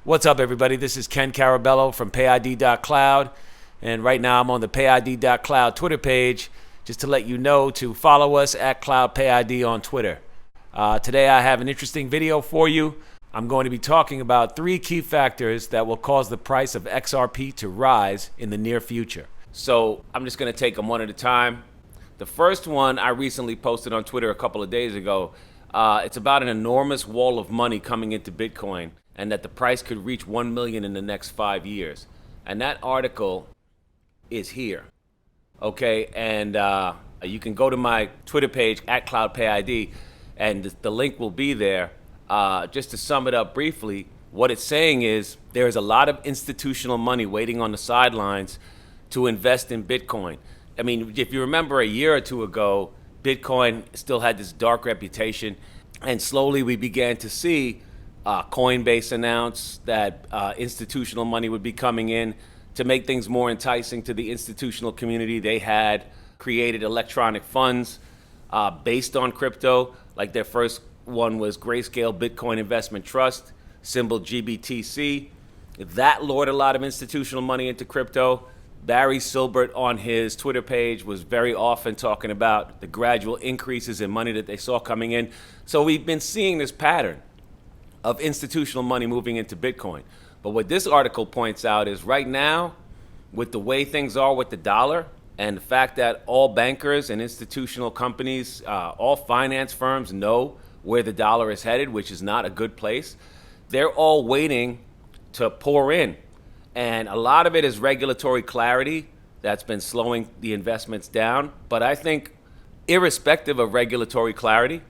What's up, everybody? This is Ken Carabello from PayID.cloud, and right now I'm on the PayID.cloud Twitter page just to let you know to follow us at CloudPayID on Twitter. Today I have an interesting video for you. I'm going to be talking about 3 key factors that will cause the price of XRP to rise in the near future. So I'm just going to take them one at a time. The first one I recently posted on Twitter a couple of days ago. It's about an enormous wall of money coming into Bitcoin, and that the price could reach 1 million in the next 5 years. And that article is here, okay? And you can go to my Twitter page at CloudPayID, and the link will be there. Just to sum it up briefly, what it's saying is there's a lot of institutional money waiting on the sidelines to invest in Bitcoin. I mean, if you remember a year or two ago, Bitcoin still had this dark reputation, and slowly we began to see Coinbase announced that institutional money would be coming in to make things more enticing to the institutional community. They had created electronic funds based on crypto. Like their first one was Grayscale Bitcoin Investment Trust, symbol GBTC. That lured a lot of institutional money into crypto. Barry Silbert on his Twitter page was very often talking about the gradual increases in money that they saw coming in. So we've been seeing this pattern of institutional money moving into Bitcoin. But what this article points out is right now, with the way things are with the dollar, and the fact that all bankers and institutional companies, all finance firms know where the dollar is headed, which is not a good place, they're all waiting to pour in. And a lot of it is regulatory clarity that's been slowing the investments down. But I think irrespective of regulatory clarity,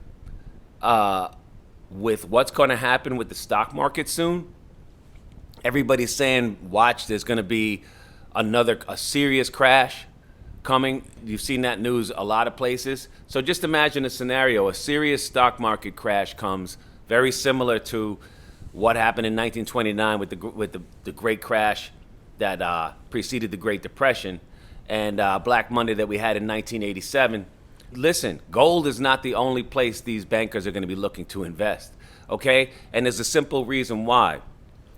with what's going to happen with the stock market soon, everybody's saying, watch, there's going to be a serious crash coming. You've seen that news a lot of places. So just imagine a scenario, a serious stock market crash comes, very similar to what happened in 1929 with the great crash that preceded the Great Depression, and Black Monday that we had in 1987. Listen, gold is not the only place these bankers are going to be looking to invest, okay? And there's a simple reason why.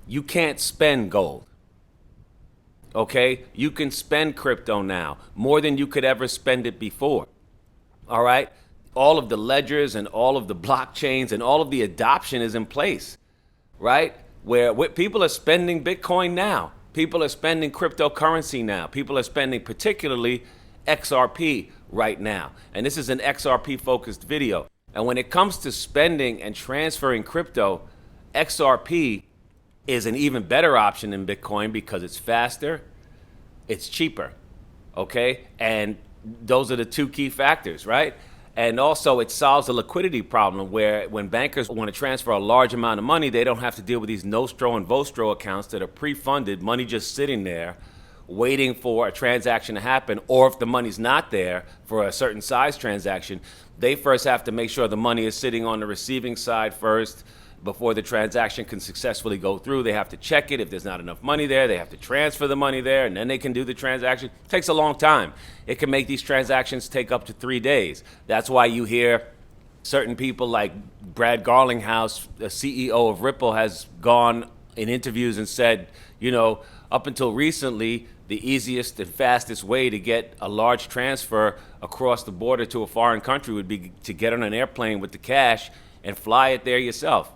You can't spend gold, okay? You can spend crypto now more than you could ever spend it before, all right? All of the ledgers and all of the blockchains and all of the adoption is in place, right? Where people are spending Bitcoin now. People are spending cryptocurrency now. People are spending particularly XRP right now. And this is an XRP focused video. And when it comes to spending and transferring crypto, XRP is an even better option than Bitcoin because it's faster, it's cheaper, okay? And those are the 2 key factors, right? And also it solves a liquidity problem where when bankers want to transfer a large amount of money, they don't have to deal with these Nostro and Vostro accounts that are pre-funded, money just sitting there waiting for a transaction to happen. Or if the money's not there for a certain size transaction, they first have to make sure the money is sitting on the receiving side first before the transaction can successfully go through. They have to check it. If there's not enough money there, they have to transfer the money there, and then they can do the transaction. It takes a long time. It can make these transactions take up to 3 days. That's why you hear certain people like Brad Garlinghouse, the CEO of Ripple, has gone in interviews and said, you know, up until recently, the easiest and fastest way to get a large transfer across the border to a foreign country would be to get on an airplane with the cash and fly it there yourself.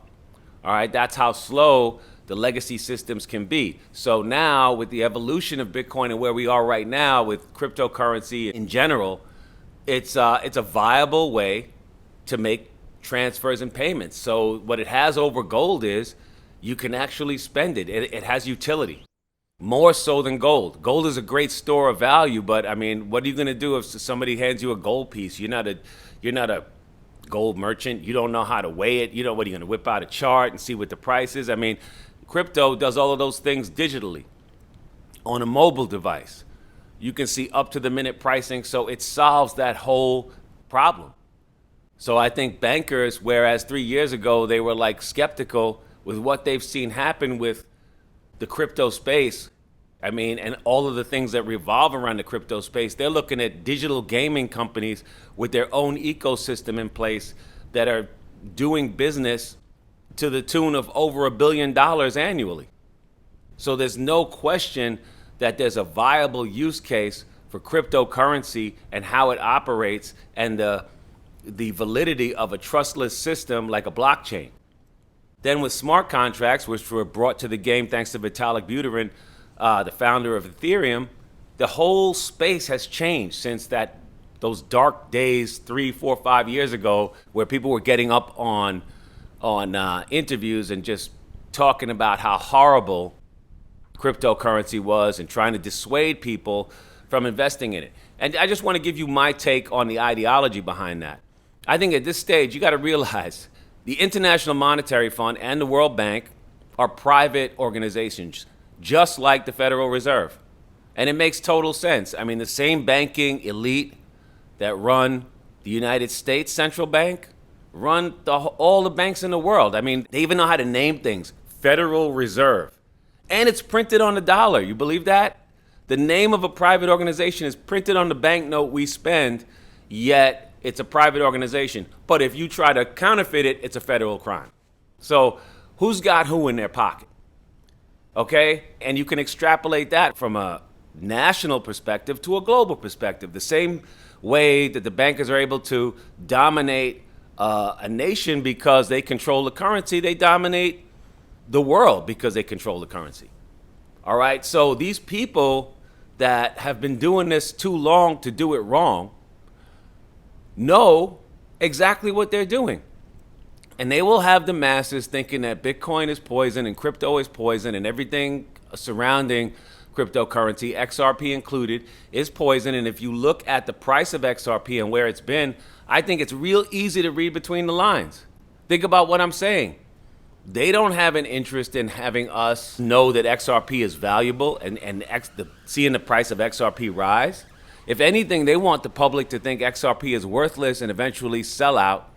All right, that's how slow the legacy systems can be. So now with the evolution of Bitcoin and where we are right now with cryptocurrency in general, it's a viable way to make transfers and payments. So what it has over gold is you can actually spend it. It has utility, more so than gold. Gold is a great store of value, but I mean, what are you going to do if somebody hands you a gold piece? You're not a gold merchant. You don't know how to weigh it. You know, what are you going to whip out a chart and see what the price is? I mean, crypto does all of those things digitally on a mobile device. You can see up to the minute pricing, so it solves that whole problem. So I think bankers, whereas 3 years ago they were like skeptical with what they've seen happen with the crypto space, I mean, and all of the things that revolve around the crypto space, they're looking at digital gaming companies with their own ecosystem in place that are doing business to the tune of over $1 billion annually. So there's no question that there's a viable use case for cryptocurrency and how it operates and the validity of a trustless system like a blockchain. Then with smart contracts, which were brought to the game thanks to Vitalik Buterin, the founder of Ethereum, the whole space has changed since those dark days 3, 4, 5 years ago, where people were getting up on interviews and just talking about how horrible cryptocurrency was and trying to dissuade people from investing in it. And I just want to give you my take on the ideology behind that. I think at this stage, you got to realize the International Monetary Fund and the World Bank are private organizations, just like the Federal Reserve. And it makes total sense. I mean, the same banking elite that run the United States Central Bank run all the banks in the world. I mean, they even know how to name things. Federal Reserve. And it's printed on the dollar. You believe that? The name of a private organization is printed on the banknote we spend, yet it's a private organization. But if you try to counterfeit it, it's a federal crime. So who's got who in their pocket? Okay? And you can extrapolate that from a national perspective to a global perspective. The same way that the bankers are able to dominate a nation because they control the currency, they dominate the world because they control the currency. All right? So these people that have been doing this too long to do it wrong know exactly what they're doing. And they will have the masses thinking that Bitcoin is poison and crypto is poison and everything surrounding cryptocurrency, XRP included, is poison. And if you look at the price of XRP and where it's been, I think it's real easy to read between the lines. Think about what I'm saying. They don't have an interest in having us know that XRP is valuable and seeing the price of XRP rise. If anything, they want the public to think XRP is worthless and eventually sell out,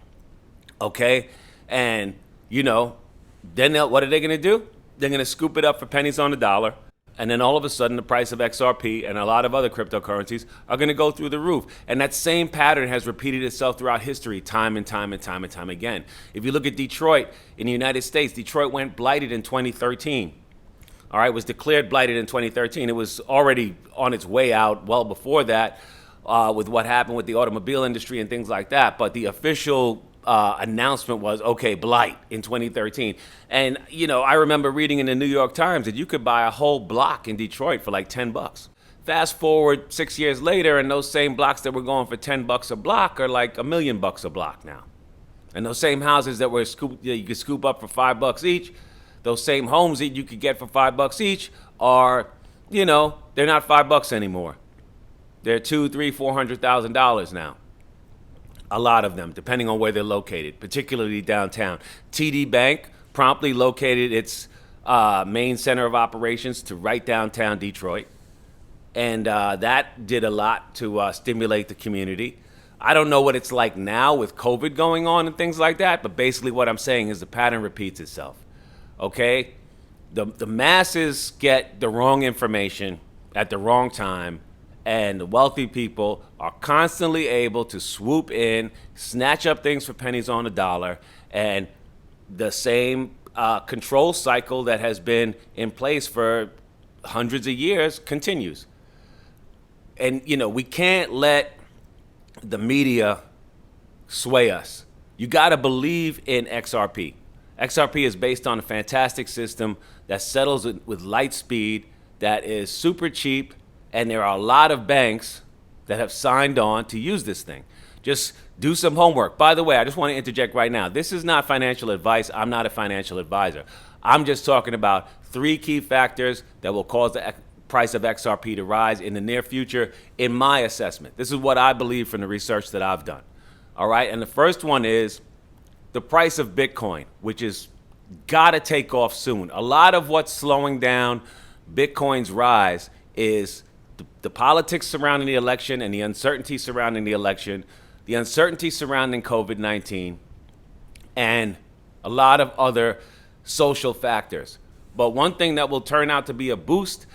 okay? And, then what are they going to do? They're going to scoop it up for pennies on the dollar. And then all of a sudden, the price of XRP and a lot of other cryptocurrencies are going to go through the roof. And that same pattern has repeated itself throughout history time and time again. If you look at Detroit in the United States, Detroit went blighted in 2013. All right, was declared blighted in 2013. It was already on its way out well before that with what happened with the automobile industry and things like that. But the official announcement was, okay, blight in 2013. And, I remember reading in the New York Times that you could buy a whole block in Detroit for like $10. Fast forward 6 years later, and those same blocks that were going for $10 a block are like $1 million a block now. And those same houses that were you could scoop up for $5 each, those same homes that you could get for $5 each are, they're not $5 anymore. They're $200,000, $300,000, $400,000 now. A lot of them, depending on where they're located, particularly downtown. TD Bank promptly located its main center of operations to right downtown Detroit. And that did a lot to stimulate the community. I don't know what it's like now with COVID going on and things like that, but basically what I'm saying is the pattern repeats itself. Okay? The masses get the wrong information at the wrong time, and the wealthy people are constantly able to swoop in, snatch up things for pennies on the dollar, and the same control cycle that has been in place for hundreds of years continues. And, we can't let the media sway us. You got to believe in XRP. XRP is based on a fantastic system that settles with light speed, that is super cheap, and there are a lot of banks that have signed on to use this thing. Just do some homework. By the way, I just want to interject right now. This is not financial advice. I'm not a financial advisor. I'm just talking about 3 key factors that will cause the price of XRP to rise in the near future, in my assessment. This is what I believe from the research that I've done. All right, and the first one is the price of Bitcoin, which is got to take off soon. A lot of what's slowing down Bitcoin's rise is the politics surrounding the election and the uncertainty surrounding the election, the uncertainty surrounding COVID-19, and a lot of other social factors. But one thing that will turn out to be a boost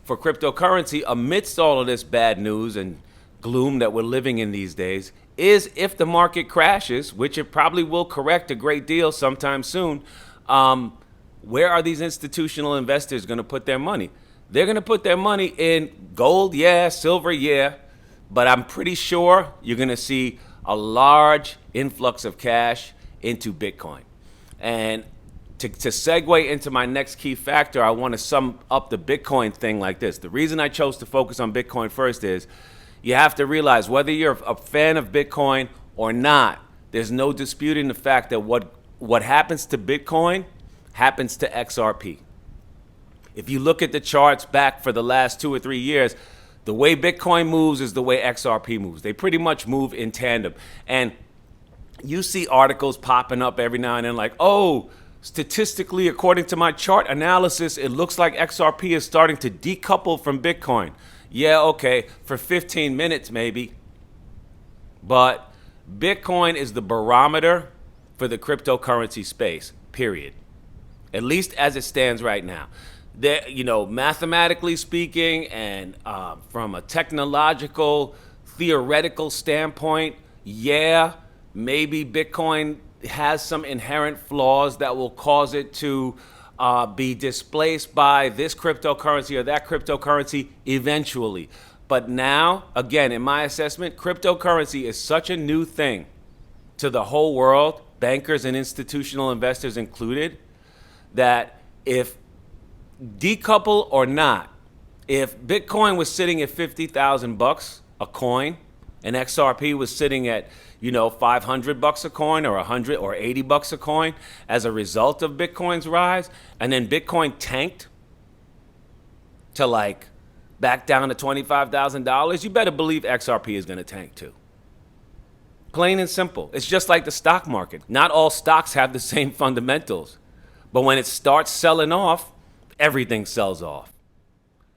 for cryptocurrency amidst all of this bad news and gloom that we're living in these days is if the market crashes, which it probably will correct a great deal sometime soon, where are these institutional investors going to put their money? They're going to put their money in gold, yeah, silver, yeah, but I'm pretty sure you're going to see a large influx of cash into Bitcoin. And to segue into my next key factor, I want to sum up the Bitcoin thing like this. The reason I chose to focus on Bitcoin first is you have to realize whether you're a fan of Bitcoin or not, there's no disputing the fact that what happens to Bitcoin happens to XRP. If you look at the charts back for the last 2 or 3 years, the way Bitcoin moves is the way XRP moves. They pretty much move in tandem. And you see articles popping up every now and then like, oh, statistically, according to my chart analysis, it looks like XRP is starting to decouple from Bitcoin. Yeah, okay, for 15 minutes maybe. But Bitcoin is the barometer for the cryptocurrency space, period. At least as it stands right now. There, mathematically speaking and from a technological, theoretical standpoint, yeah, maybe Bitcoin has some inherent flaws that will cause it to be displaced by this cryptocurrency or that cryptocurrency eventually. But now, again, in my assessment, cryptocurrency is such a new thing to the whole world, bankers and institutional investors included, that if decouple or not, if Bitcoin was sitting at $50,000 a coin and XRP was sitting at, $500 a coin or $100 or $80 a coin as a result of Bitcoin's rise, and then Bitcoin tanked to back down to $25,000, you better believe XRP is going to tank too. Plain and simple. It's just like the stock market. Not all stocks have the same fundamentals, but when it starts selling off, everything sells off.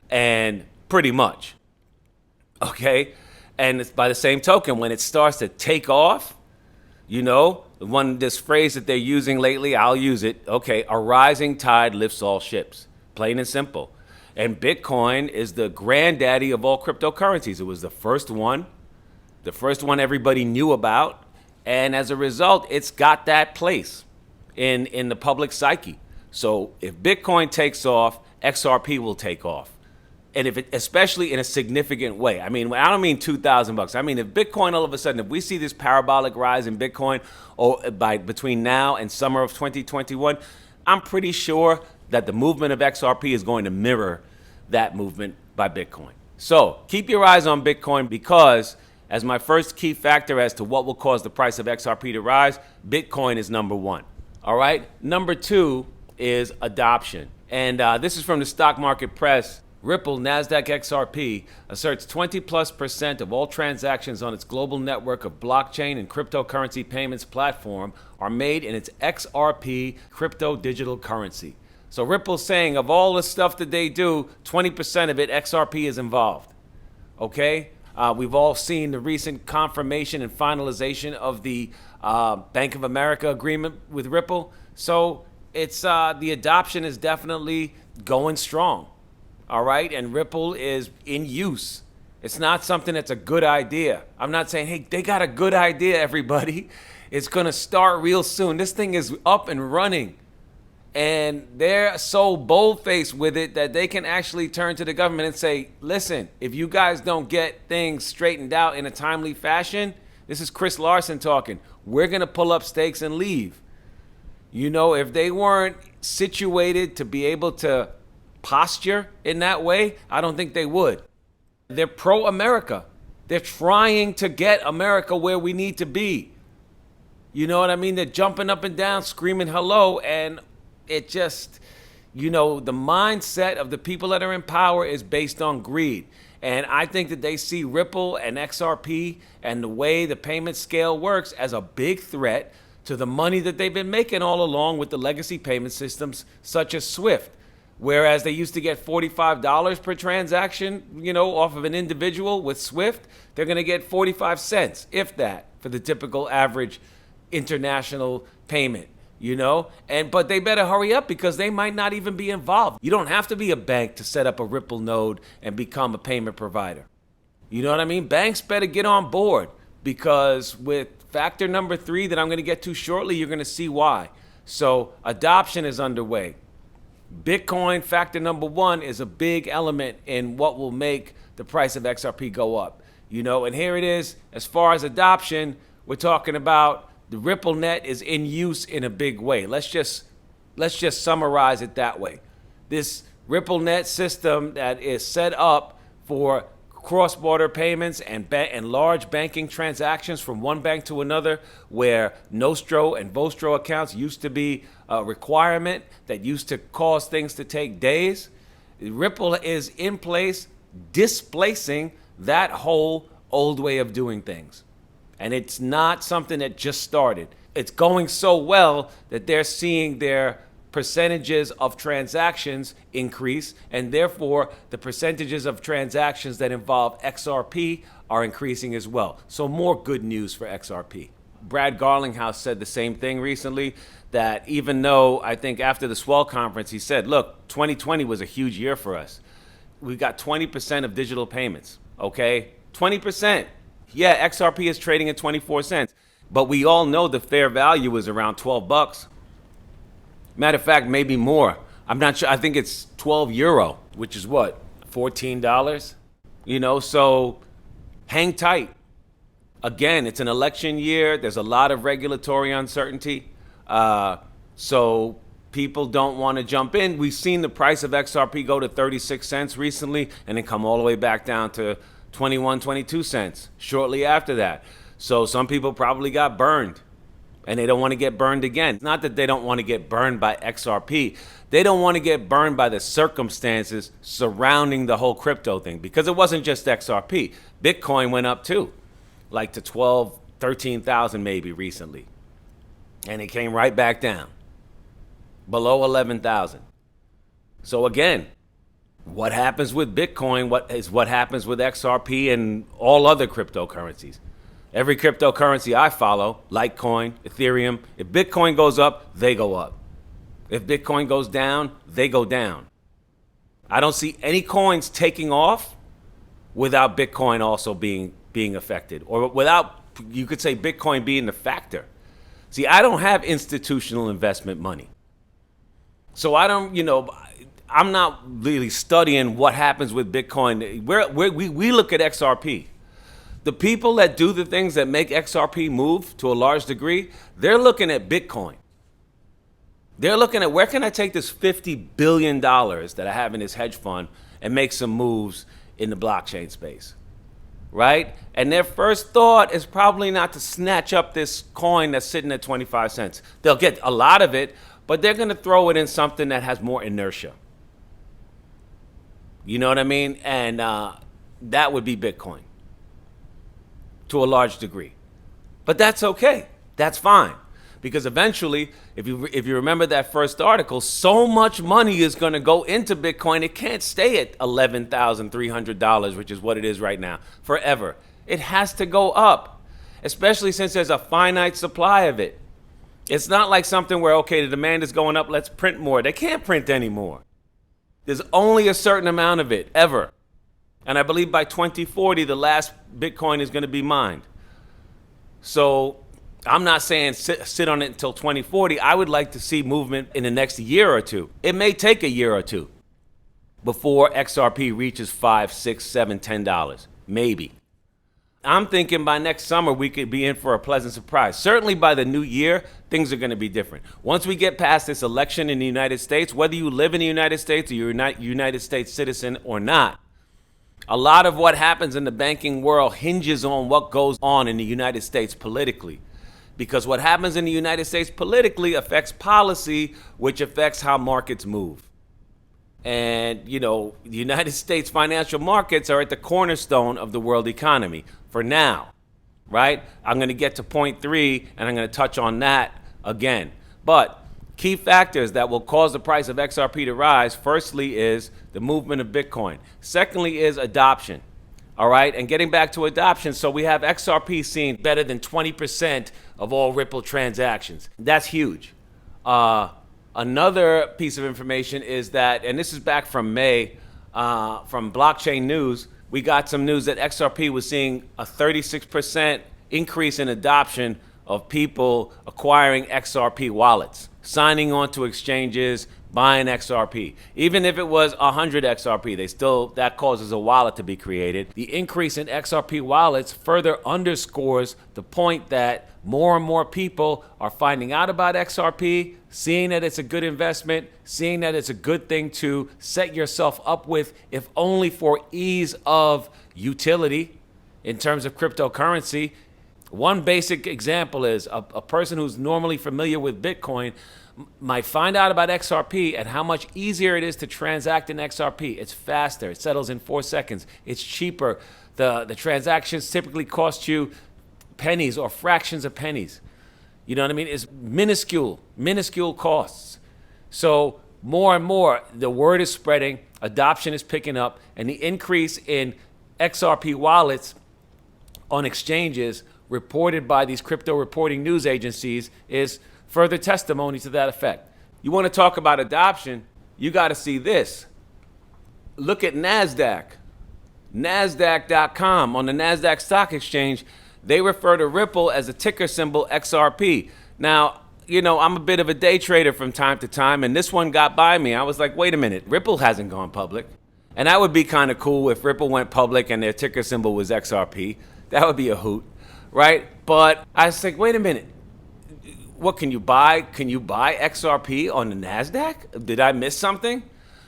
And pretty much. Okay? And it's by the same token, when it starts to take off, this phrase that they're using lately, I'll use it. Okay, a rising tide lifts all ships. Plain and simple. And Bitcoin is the granddaddy of all cryptocurrencies. It was the first one everybody knew about. And as a result, it's got that place in the public psyche. So if Bitcoin takes off, XRP will take off. And especially in a significant way. I don't mean $2,000. I mean, if Bitcoin all of a sudden, if we see this parabolic rise in Bitcoin between now and summer of 2021, I'm pretty sure that the movement of XRP is going to mirror that movement by Bitcoin. So keep your eyes on Bitcoin because as my first key factor as to what will cause the price of XRP to rise, Bitcoin is number one. All right. Number two is adoption. And this is from the Stock Market Press. Ripple, NASDAQ XRP, asserts 20+% of all transactions on its global network of blockchain and cryptocurrency payments platform are made in its XRP crypto digital currency. So Ripple's saying of all the stuff that they do, 20% of it, XRP is involved. Okay? We've all seen the recent confirmation and finalization of the Bank of America agreement with Ripple. So it's the adoption is definitely going strong. All right, and Ripple is in use. It's not something that's a good idea. I'm not saying, hey, they got a good idea, everybody. It's going to start real soon. This thing is up and running. And they're so bold-faced with it that they can actually turn to the government and say, listen, if you guys don't get things straightened out in a timely fashion, this is Chris Larson talking, we're going to pull up stakes and leave. If they weren't situated to be able to posture in that way, I don't think they would. They're pro-America. They're trying to get America where we need to be. You know what I mean? They're jumping up and down, screaming hello, and it just, the mindset of the people that are in power is based on greed. And I think that they see Ripple and XRP and the way the payment scale works as a big threat to the money that they've been making all along with the legacy payment systems such as SWIFT. Whereas they used to get $45 per transaction, off of an individual with SWIFT, they're going to get 45 cents, if that, for the typical average international payment, but they better hurry up because they might not even be involved. You don't have to be a bank to set up a Ripple node and become a payment provider. You know what I mean? Banks better get on board because with factor number 3 that I'm going to get to shortly, you're going to see why. So adoption is underway. Bitcoin, factor number one, is a big element in what will make the price of XRP go up. And here it is. As far as adoption, we're talking about the Ripple net is in use in a big way. Let's just summarize it that way. This Ripple net system that is set up for cross-border payments and large banking transactions from one bank to another, where Nostro and Vostro accounts used to be a requirement that used to cause things to take days. Ripple is in place, displacing that whole old way of doing things. And it's not something that just started. It's going so well that they're seeing their percentages of transactions increase, and therefore the percentages of transactions that involve XRP are increasing as well. So more good news for XRP. Brad Garlinghouse said the same thing recently, that even though I think after the Swell conference, he said, look, 2020 was a huge year for us. We got 20% of digital payments, okay? 20%. Yeah, XRP is trading at 24 cents, but we all know the fair value is around $12. Matter of fact, maybe more. I'm not sure. I think it's 12 euro, which is what, $14? So hang tight. Again, it's an election year. There's a lot of regulatory uncertainty. So people don't want to jump in. We've seen the price of XRP go to 36 cents recently and then come all the way back down to 21, 22 cents shortly after that. So some people probably got burned, and they don't want to get burned again. It's not that they don't want to get burned by XRP. They don't want to get burned by the circumstances surrounding the whole crypto thing, because it wasn't just XRP. Bitcoin went up too, like to 12, 13,000 maybe recently. And it came right back down, below 11,000. So again, what happens with Bitcoin what happens with XRP and all other cryptocurrencies. Every cryptocurrency I follow, Litecoin, Ethereum, if Bitcoin goes up, they go up. If Bitcoin goes down, they go down. I don't see any coins taking off without Bitcoin also being affected, or without, you could say, Bitcoin being the factor. See, I don't have institutional investment money. So I'm not really studying what happens with Bitcoin. We look at XRP. The people that do the things that make XRP move to a large degree, they're looking at Bitcoin. They're looking at, where can I take this $50 billion that I have in this hedge fund and make some moves in the blockchain space, right? And their first thought is probably not to snatch up this coin that's sitting at 25 cents. They'll get a lot of it, but they're going to throw it in something that has more inertia. You know what I mean? And that would be Bitcoin to a large degree. But that's okay. That's fine. Because eventually, if you remember that first article, so much money is going to go into Bitcoin, it can't stay at $11,300, which is what it is right now, forever. It has to go up, especially since there's a finite supply of it. It's not like something where, okay, the demand is going up, let's print more. They can't print anymore. There's only a certain amount of it, ever. And I believe by 2040, the last Bitcoin is going to be mined. So I'm not saying sit on it until 2040. I would like to see movement in the next year or two. It may take a year or two before XRP reaches $5, $6, $7, $10. Maybe. I'm thinking by next summer, we could be in for a pleasant surprise. Certainly by the new year, things are going to be different. Once we get past this election in the United States, whether you live in the United States or you're a United States citizen or not, a lot of what happens in the banking world hinges on what goes on in the United States politically. Because what happens in the United States politically affects policy, which affects how markets move. And, the United States financial markets are at the cornerstone of the world economy for now, right? I'm going to get to point 3, and I'm going to touch on that again. But key factors that will cause the price of XRP to rise, firstly, is the movement of Bitcoin. Secondly is adoption, all right? And getting back to adoption, so we have XRP seeing better than 20% of all Ripple transactions. That's huge. Another piece of information is that, and this is back from May, from Blockchain News, we got some news that XRP was seeing a 36% increase in adoption of people acquiring XRP wallets, signing on to exchanges, buying XRP. Even if it was 100 XRP, that causes a wallet to be created. The increase in XRP wallets further underscores the point that more and more people are finding out about XRP, seeing that it's a good investment, seeing that it's a good thing to set yourself up with, if only for ease of utility in terms of cryptocurrency. One basic example is a person who's normally familiar with Bitcoin might find out about XRP and how much easier it is to transact in XRP. It's faster. It settles in 4 seconds. It's cheaper. The transactions typically cost you pennies or fractions of pennies. You know what I mean? It's minuscule costs. So more and more, the word is spreading, adoption is picking up, and the increase in XRP wallets on exchanges reported by these crypto reporting news agencies is further testimony to that effect. You want to talk about adoption, you got to see this. Look at NASDAQ. NASDAQ.com, on the NASDAQ stock exchange, they refer to Ripple as a ticker symbol XRP. Now, you know, I'm a bit of a day trader from time to time, and this one got by me. I was like, wait a minute, Ripple hasn't gone public. And that would be kind of cool if Ripple went public and their ticker symbol was XRP. That would be a hoot, right? But I was like, wait a minute. What can you buy? Can you buy XRP on the NASDAQ? Did I miss something?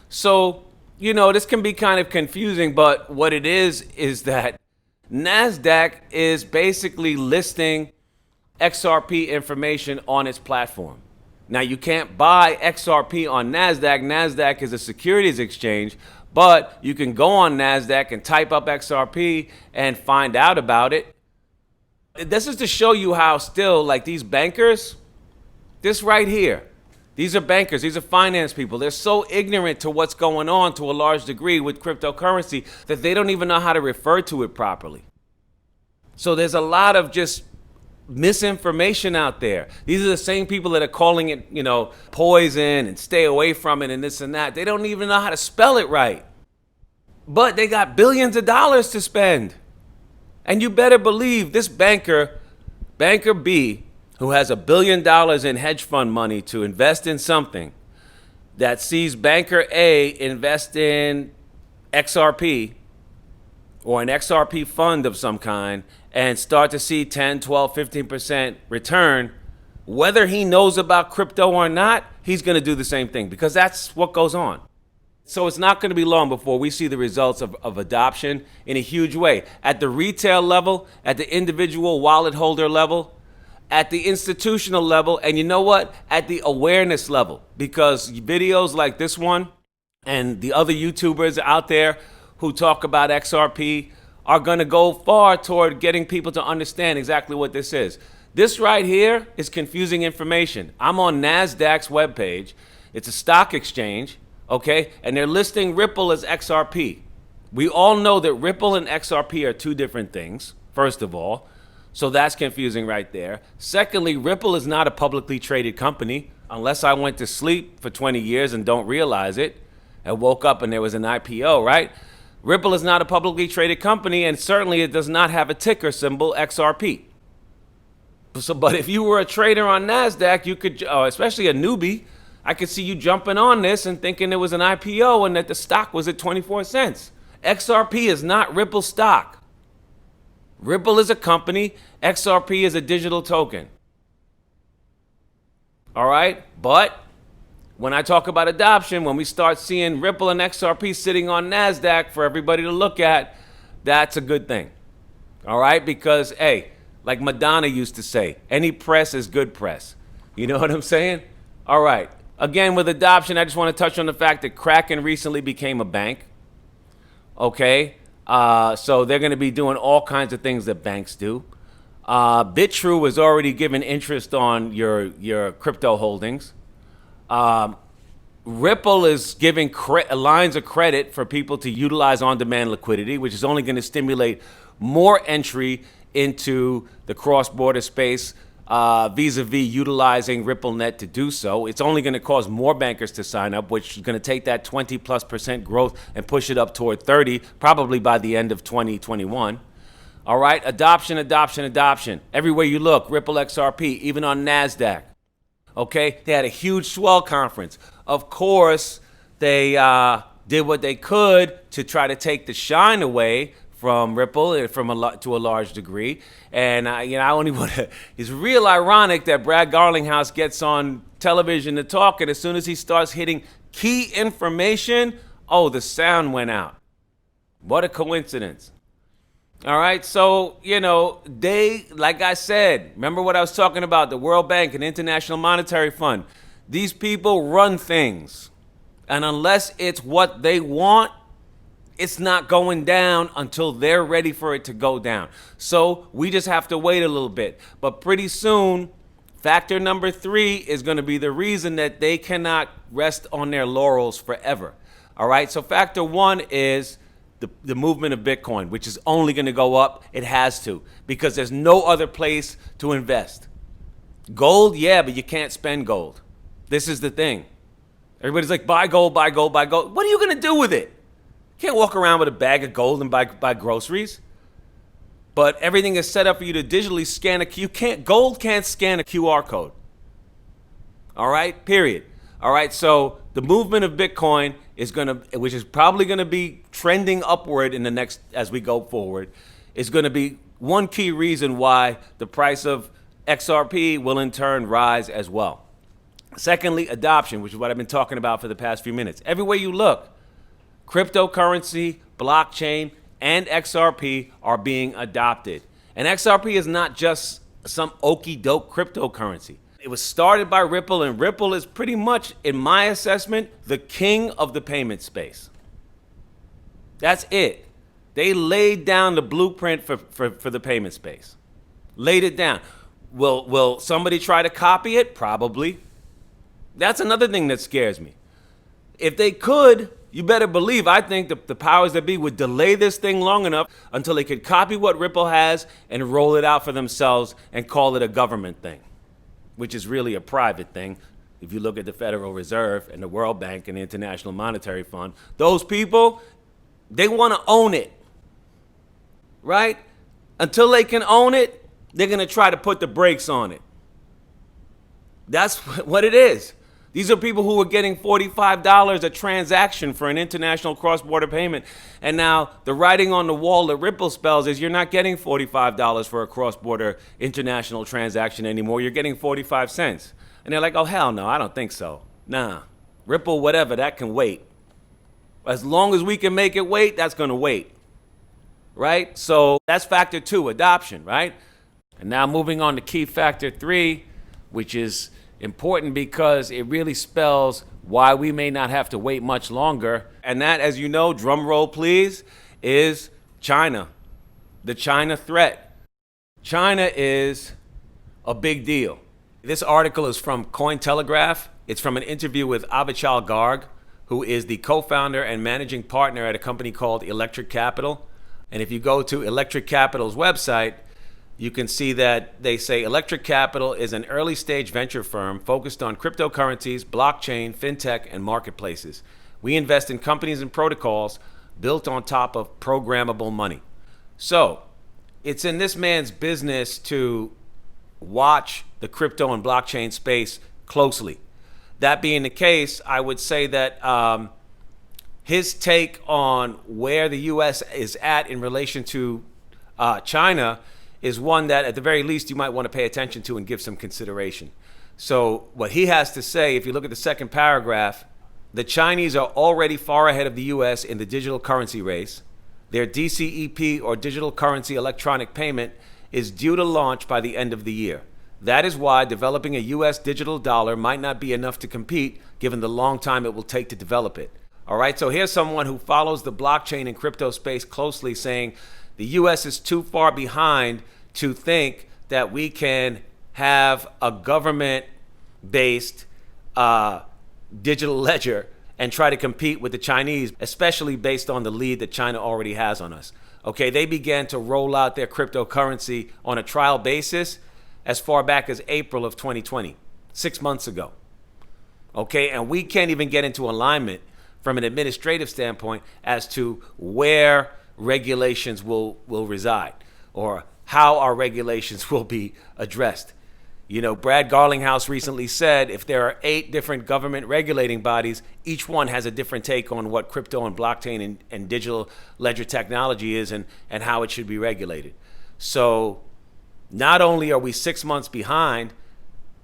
So, you know, this can be kind of confusing, but what it is that NASDAQ is basically listing XRP information on its platform. Now, you can't buy XRP on NASDAQ. NASDAQ is a securities exchange, but you can go on NASDAQ and type up XRP and find out about it. This is to show you how still, like these bankers, this right here, these are bankers, these are finance people. They're so ignorant to what's going on to a large degree with cryptocurrency that they don't even know how to refer to it properly. So there's a lot of just misinformation out there. These are the same people that are calling it, you know, poison and stay away from it and this and that. They don't even know how to spell it right. But they got billions of dollars to spend. And you better believe this banker B, who has $1 billion in hedge fund money to invest in something that sees banker A invest in XRP or an XRP fund of some kind and start to see 10, 12, 15% return, whether he knows about crypto or not, he's going to do the same thing because that's what goes on. So it's not going to be long before we see the results of adoption in a huge way. At the retail level, at the individual wallet holder level, at the institutional level, and you know what? At the awareness level. Because videos like this one and the other YouTubers out there who talk about XRP are going to go far toward getting people to understand exactly what this is. This right here is confusing information. I'm on NASDAQ's webpage. It's a stock exchange. Okay, and they're listing Ripple as XRP. We all know that Ripple and XRP are two different things, first of all. So that's confusing right there. Secondly, Ripple is not a publicly traded company, unless I went to sleep for 20 years and don't realize it and woke up and there was an IPO, right? Ripple is not a publicly traded company, and certainly it does not have a ticker symbol XRP. So, but if you were a trader on NASDAQ, you could, especially a newbie, I could see you jumping on this and thinking it was an IPO and that the stock was at 24 cents. XRP is not Ripple stock. Ripple is a company. XRP is a digital token. All right? But when I talk about adoption, when we start seeing Ripple and XRP sitting on NASDAQ for everybody to look at, that's a good thing. All right? Because, hey, like Madonna used to say, any press is good press. You know what I'm saying? All right. Again, with adoption, I just want to touch on the fact that Kraken recently became a bank. Okay? So they're going to be doing all kinds of things that banks do. BitTrue was already given interest on your crypto holdings. Ripple is giving lines of credit for people to utilize on-demand liquidity, which is only going to stimulate more entry into the cross-border space, vis-a-vis utilizing RippleNet to do so. It's only going to cause more bankers to sign up, which is going to take that 20+% growth and push it up toward 30, probably by the end of 2021. All right, adoption. Everywhere you look, Ripple XRP, even on NASDAQ. Okay, they had a huge swell conference. of course, they did what they could to try to take the shine away from Ripple to a large degree. And I only want to. It's real ironic that Brad Garlinghouse gets on television to talk, and as soon as he starts hitting key information, oh, the sound went out. What a coincidence. All right, so, they, like I said, remember what I was talking about, the World Bank and International Monetary Fund. These people run things. And unless it's what they want, it's not going down until they're ready for it to go down. So we just have to wait a little bit. But pretty soon, factor number 3 is going to be the reason that they cannot rest on their laurels forever. All right, so factor 1 is the movement of Bitcoin, which is only going to go up. It has to, because there's no other place to invest. Gold, yeah, but you can't spend gold. This is the thing. Everybody's like, buy gold, buy gold, buy gold. What are you going to do with it? You can't walk around with a bag of gold and buy groceries. But everything is set up for you to digitally scan gold can't scan a QR code. All right, period. All right, so the movement of Bitcoin which is probably going to be trending upward in the next, as we go forward, is going to be one key reason why the price of XRP will in turn rise as well. Secondly, adoption, which is what I've been talking about for the past few minutes. Everywhere you look, cryptocurrency, blockchain, and XRP are being adopted. And XRP is not just some okey-doke cryptocurrency. It was started by Ripple, and Ripple is pretty much, in my assessment, the king of the payment space. That's it. They laid down the blueprint for the payment space. Laid it down. Will somebody try to copy it? Probably. That's another thing that scares me. If they could, you better believe, I think the powers that be would delay this thing long enough until they could copy what Ripple has and roll it out for themselves and call it a government thing, which is really a private thing. If you look at the Federal Reserve and the World Bank and the International Monetary Fund, those people, they want to own it, right? Until they can own it, they're going to try to put the brakes on it. That's what it is. These are people who were getting $45 a transaction for an international cross-border payment. And now the writing on the wall that Ripple spells is you're not getting $45 for a cross-border international transaction anymore. You're getting 45 cents. And they're like, oh, hell no, I don't think so. Nah, Ripple, whatever, that can wait. As long as we can make it wait, that's going to wait. Right? So that's factor 2, adoption, right? And now moving on to key factor 3, which is important because it really spells why we may not have to wait much longer. And that, as you know, drum roll please, is China. The China threat. China is a big deal. This article is from Cointelegraph. It's from an interview with Avichal Garg, who is the co-founder and managing partner at a company called Electric Capital. And if you go to Electric Capital's website, you can see that they say Electric Capital is an early stage venture firm focused on cryptocurrencies, blockchain, fintech, and marketplaces. We invest in companies and protocols built on top of programmable money. So it's in this man's business to watch the crypto and blockchain space closely. That being the case, I would say that his take on where the U.S. is at in relation to China is one that at the very least you might want to pay attention to and give some consideration. So what he has to say, if you look at the second paragraph, the Chinese are already far ahead of the US in the digital currency race. Their DCEP, or digital currency electronic payment, is due to launch by the end of the year. That is why developing a US digital dollar might not be enough to compete given the long time it will take to develop it. All right, so here's someone who follows the blockchain and crypto space closely saying, the U.S. is too far behind to think that we can have a government-based digital ledger and try to compete with the Chinese, especially based on the lead that China already has on us. Okay, they began to roll out their cryptocurrency on a trial basis as far back as April of 2020, 6 months ago. Okay, and we can't even get into alignment from an administrative standpoint as to where regulations will reside or how our regulations will be addressed. Brad Garlinghouse recently said if there are 8 different government regulating bodies, each one has a different take on what crypto and blockchain and digital ledger technology is and how it should be regulated. So not only are we 6 months behind,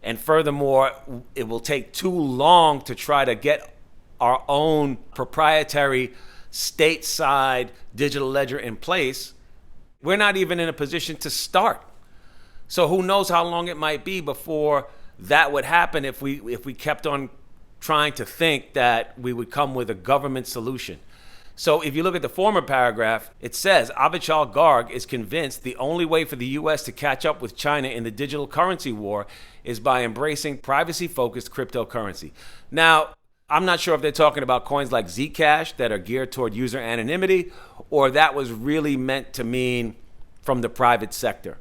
and furthermore, it will take too long to try to get our own proprietary stateside digital ledger in place, we're not even in a position to start. So who knows how long it might be before that would happen if we kept on trying to think that we would come with a government solution. So if you look at the former paragraph, it says Avichal Garg is convinced the only way for the U.S. to catch up with China in the digital currency war is by embracing privacy-focused cryptocurrency. Now, I'm not sure if they're talking about coins like Zcash that are geared toward user anonymity, or that was really meant to mean from the private sector.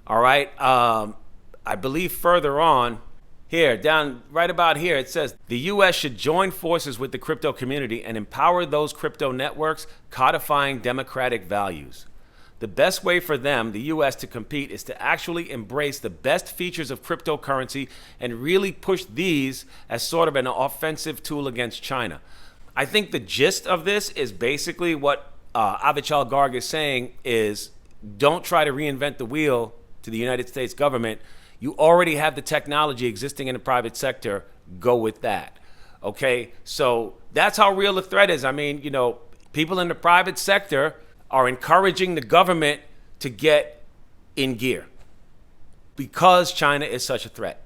All right. I believe further on here, down right about here, it says the U.S. should join forces with the crypto community and empower those crypto networks, codifying democratic values. The best way for them, the U.S., to compete is to actually embrace the best features of cryptocurrency and really push these as sort of an offensive tool against China. I think the gist of this is basically what Avichal Garg is saying is don't try to reinvent the wheel to the United States government. You already have the technology existing in the private sector. Go with that. Okay, so that's how real the threat is. I mean, people in the private sector are encouraging the government to get in gear because China is such a threat.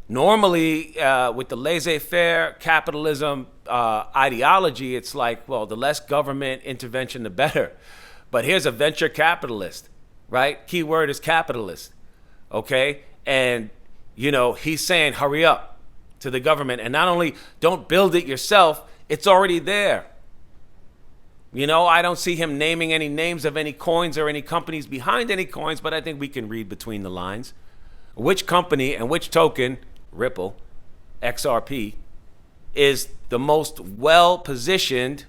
Normally, with the laissez-faire capitalism ideology, it's like, well, the less government intervention, the better. But here's a venture capitalist, right? Key word is capitalist, okay? And, he's saying, hurry up to the government. And not only don't build it yourself, it's already there. I don't see him naming any names of any coins or any companies behind any coins, but I think we can read between the lines. Which company and which token, Ripple, XRP, is the most well-positioned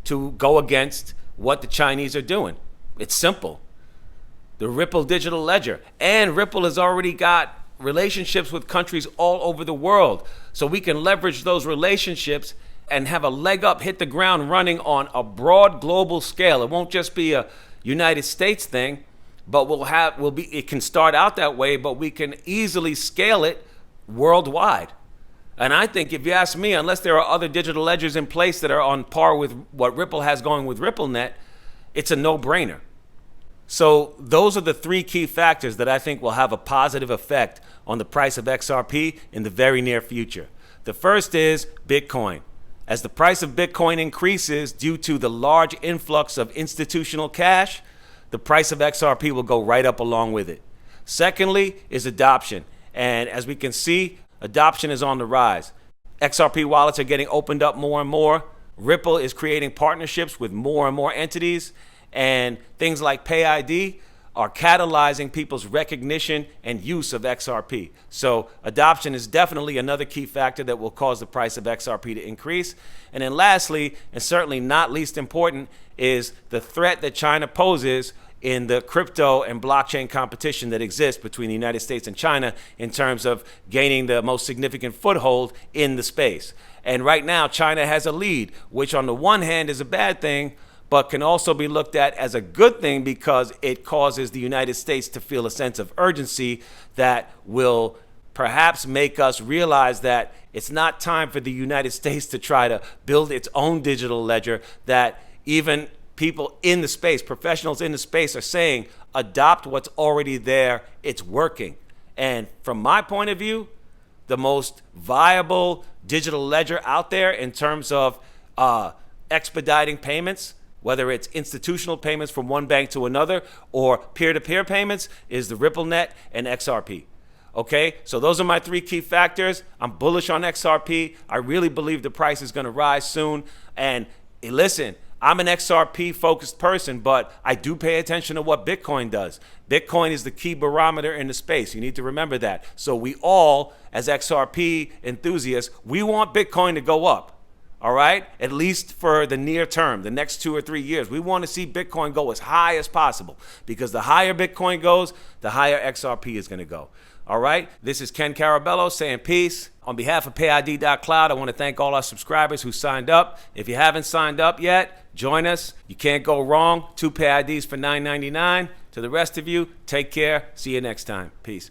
to go against what the Chinese are doing? It's simple. The Ripple digital ledger. And Ripple has already got relationships with countries all over the world. So we can leverage those relationships and have a leg up, hit the ground running on a broad global scale. It won't just be a United States thing, but it can start out that way, but we can easily scale it worldwide. And I think, if you ask me, unless there are other digital ledgers in place that are on par with what Ripple has going with RippleNet, it's a no-brainer. So those are the 3 key factors that I think will have a positive effect on the price of XRP in the very near future. The first is Bitcoin. As the price of Bitcoin increases due to the large influx of institutional cash, the price of XRP will go right up along with it. Secondly is adoption. And as we can see, adoption is on the rise. XRP wallets are getting opened up more and more. Ripple is creating partnerships with more and more entities. And things like PayID are catalyzing people's recognition and use of XRP. So adoption is definitely another key factor that will cause the price of XRP to increase. And then lastly, and certainly not least important, is the threat that China poses in the crypto and blockchain competition that exists between the United States and China in terms of gaining the most significant foothold in the space. And right now, China has a lead, which on the one hand is a bad thing, but can also be looked at as a good thing because it causes the United States to feel a sense of urgency that will perhaps make us realize that it's not time for the United States to try to build its own digital ledger, that even people in the space, professionals in the space, are saying, adopt what's already there, it's working. And from my point of view, the most viable digital ledger out there in terms of expediting payments, whether it's institutional payments from one bank to another or peer-to-peer payments, is the RippleNet and XRP. Okay, so those are my 3 key factors. I'm bullish on XRP. I really believe the price is going to rise soon. And listen, I'm an XRP-focused person, but I do pay attention to what Bitcoin does. Bitcoin is the key barometer in the space. You need to remember that. So we all, as XRP enthusiasts, we want Bitcoin to go up. All right, at least for the near term, the next 2 or 3 years. We want to see Bitcoin go as high as possible because the higher Bitcoin goes, the higher XRP is going to go. All right, this is Ken Carabello saying peace. On behalf of PayID.cloud, I want to thank all our subscribers who signed up. If you haven't signed up yet, join us. You can't go wrong. 2 PayIDs for $9.99. To the rest of you, take care. See you next time. Peace.